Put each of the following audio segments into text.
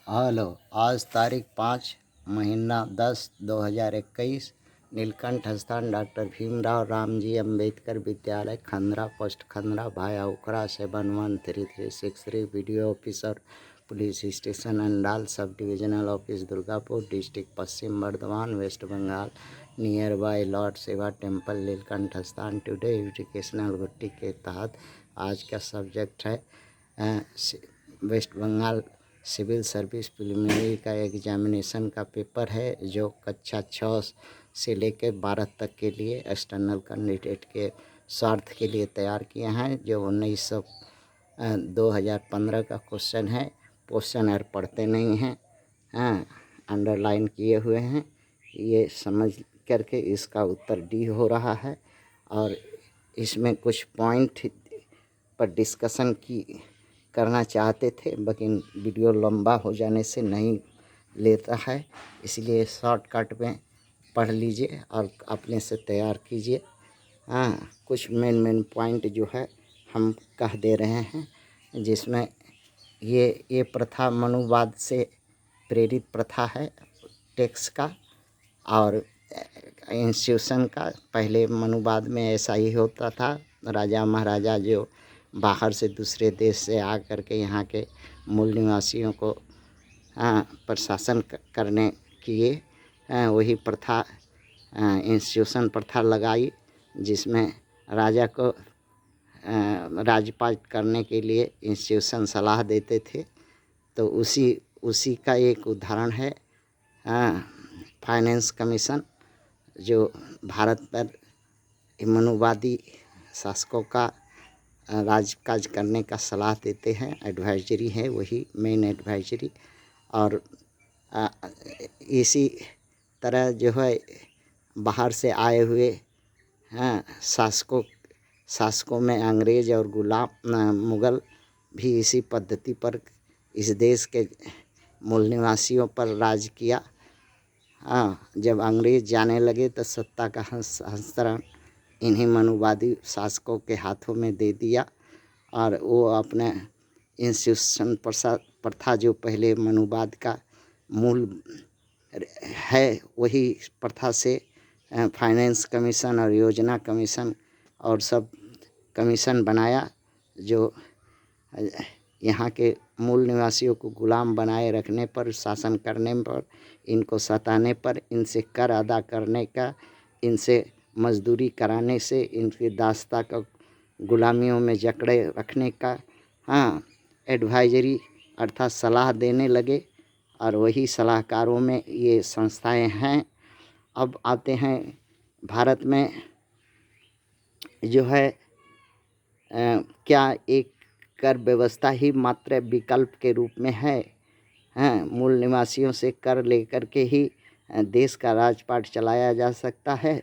Hello. आज तारीख 5 महीना 10 2021 नीलकंठ स्थान डॉक्टर भीमराव रामजी अंबेडकर विद्यालय खंदरा पोस्ट खंदरा भाया Ukhra 71336 video officer police station Andal sub divisional office Durgapur district Paschim Bardhaman west Bengal near by lord Shiva temple Neelkanth स्थान। टुडे एजुकेशनल गुट्टी के तहत आज का सब्जेक्ट है West Bengal civil service preliminary का एग्जामिनेशन का पेपर है जो कक्षा 6 से लेकर 12 तक के लिए एक्सटर्नल कैंडिडेट के स्वार्थ के लिए तैयार किए हैं। जो 2015 का क्वेश्चन है। क्वेश्चन यार पढ़ते नहीं हैं, अंडरलाइन किए हुए हैं। ये समझ करके इसका उत्तर डी हो रहा है और इसमें कुछ पॉइंट पर डिस्कशन करना चाहते थे, लेकिन वीडियो लंबा हो जाने से नहीं लेता है, इसलिए शॉर्टकट में पढ़ लीजिए और अपने से तैयार कीजिए। कुछ मेन पॉइंट जो है हम कह दे रहे हैं, जिसमें ये प्रथा मनुवाद से प्रेरित प्रथा है टैक्स का और इंस्टीट्यूशन का। पहले मनुवाद में ऐसा ही होता था, राजा महाराजा जो बाहर से दूसरे देश से आ कर के यहाँ के मूल निवासियों को प्रशासन करने किए, वही प्रथा इंस्टीट्यूशन प्रथा लगाई, जिसमें राजा को राजपाट करने के लिए इंस्टीट्यूशन सलाह देते थे। तो उसी का एक उदाहरण है फाइनेंस कमीशन, जो भारत पर मनुवादी शासकों का राजकाज करने का सलाह देते हैं। एडवाइजरी है, वही मेन एडवाइजरी। और इसी तरह जो है बाहर से आए हुए शासकों में अंग्रेज़ और मुग़ल भी इसी पद्धति पर इस देश के मूल निवासियों पर राज किया। जब अंग्रेज़ जाने लगे तो सत्ता का हस्तांतरण इन्हीं मनुवादी शासकों के हाथों में दे दिया और वो अपने इंस्टीट्यूशन प्रथा जो पहले मनुवाद का मूल है, वही प्रथा से फाइनेंस कमीशन और योजना कमीशन और सब कमीशन बनाया, जो यहाँ के मूल निवासियों को गुलाम बनाए रखने पर, शासन करने पर, इनको सताने पर, इनसे कर अदा करने का, इनसे मजदूरी कराने से, इनकी दास्ता का गुलामियों में जकड़े रखने का एडवाइजरी अर्थात सलाह देने लगे। और वही सलाहकारों में ये संस्थाएं हैं। अब आते हैं भारत में जो है क्या एक कर व्यवस्था ही मात्र विकल्प के रूप में है? मूल निवासियों से कर लेकर के ही देश का राजपाट चलाया जा सकता है।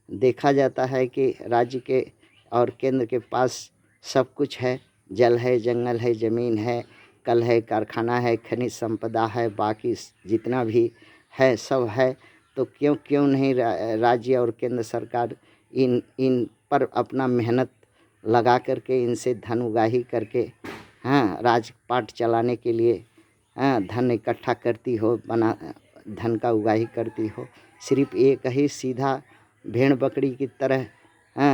देखा जाता है कि राज्य के और केंद्र के पास सब कुछ है, जल है, जंगल है, ज़मीन है, कल है, कारखाना है, खनिज संपदा है, बाकी जितना भी है सब है। तो क्यों नहीं राज्य और केंद्र सरकार इन पर अपना मेहनत लगा करके इनसे धन उगाही करके राजपाट चलाने के लिए धन इकट्ठा करती हो, धन का उगाही करती हो। सिर्फ एक ही सीधा भेड़ बकरी की तरह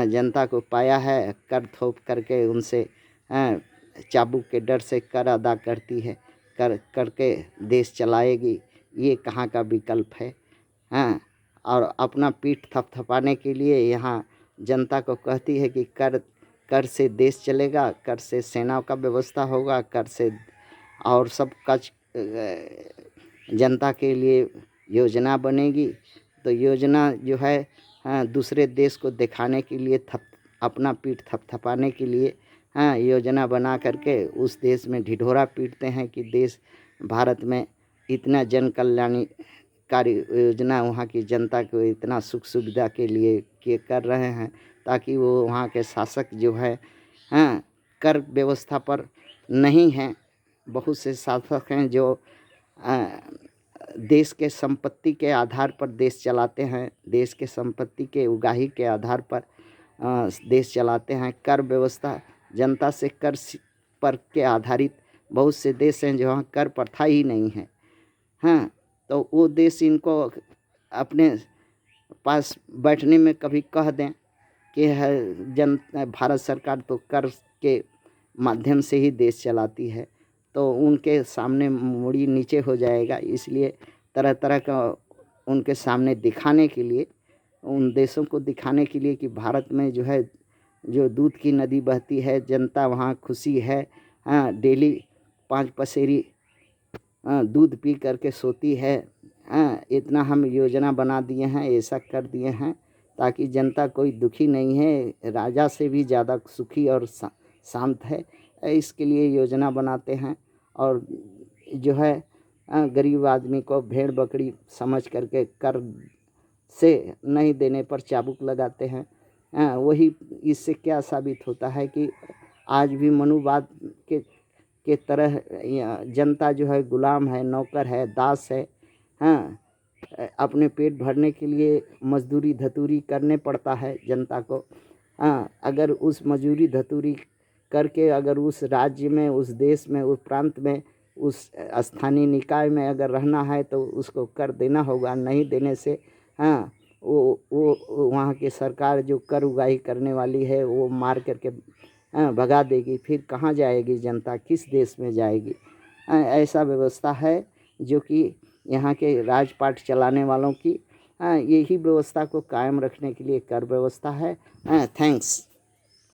जनता को पाया है, कर थोप करके उनसे चाबुक के डर से कर अदा करती है, कर करके देश चलाएगी। ये कहाँ का विकल्प है? और अपना पीठ थपथपाने के लिए यहाँ जनता को कहती है कि कर से देश चलेगा, कर से सेना का व्यवस्था होगा, कर से और सब कुछ जनता के लिए योजना बनेगी। तो योजना जो है दूसरे देश को दिखाने के लिए, अपना पीठ थपथपाने के लिए योजना बना करके उस देश में ढिढोरा पीटते हैं कि देश भारत में इतना जन कल्याणकारी योजना वहाँ की जनता को इतना सुख सुविधा के लिए कर रहे हैं, ताकि वो वहाँ के शासक जो है कर व्यवस्था पर नहीं हैं। बहुत से शासक हैं जो देश के संपत्ति के आधार पर देश चलाते हैं, देश के संपत्ति के उगाही के आधार पर देश चलाते हैं। कर व्यवस्था जनता से कर पर के आधारित बहुत से देश हैं जहाँ कर प्रथा ही नहीं है। हाँ, तो वो देश इनको अपने पास बैठने में कभी कह दें कि भारत सरकार तो कर के माध्यम से ही देश चलाती है, तो उनके सामने मूड़ी नीचे हो जाएगा। इसलिए तरह तरह का उनके सामने दिखाने के लिए, उन देशों को दिखाने के लिए कि भारत में जो है जो दूध की नदी बहती है, जनता वहाँ खुशी है। हाँ, डेली 5 पसेरी दूध पी करके सोती है। हाँ, इतना हम योजना बना दिए हैं, ऐसा कर दिए हैं ताकि जनता कोई दुखी नहीं है, राजा से भी ज़्यादा सुखी और शांत है। इसके लिए योजना बनाते हैं और जो है गरीब आदमी को भेड़ बकरी समझ करके कर से नहीं देने पर चाबुक लगाते हैं। वही इससे क्या साबित होता है कि आज भी मनुवाद के तरह जनता जो है गुलाम है, नौकर है, दास है। हाँ, अपने पेट भरने के लिए मजदूरी धतूरी करने पड़ता है जनता को। हाँ, अगर उस मजदूरी धतूरी करके अगर उस राज्य में, उस देश में, उस प्रांत में, उस स्थानीय निकाय में अगर रहना है तो उसको कर देना होगा। नहीं देने से हाँ, वो वहाँ की सरकार जो कर उगाही करने वाली है वो मार करके भगा देगी। फिर कहाँ जाएगी जनता, किस देश में जाएगी? ऐसा व्यवस्था है जो कि यहाँ के राजपाट चलाने वालों की यही व्यवस्था को कायम रखने के लिए कर व्यवस्था है। थैंक्स।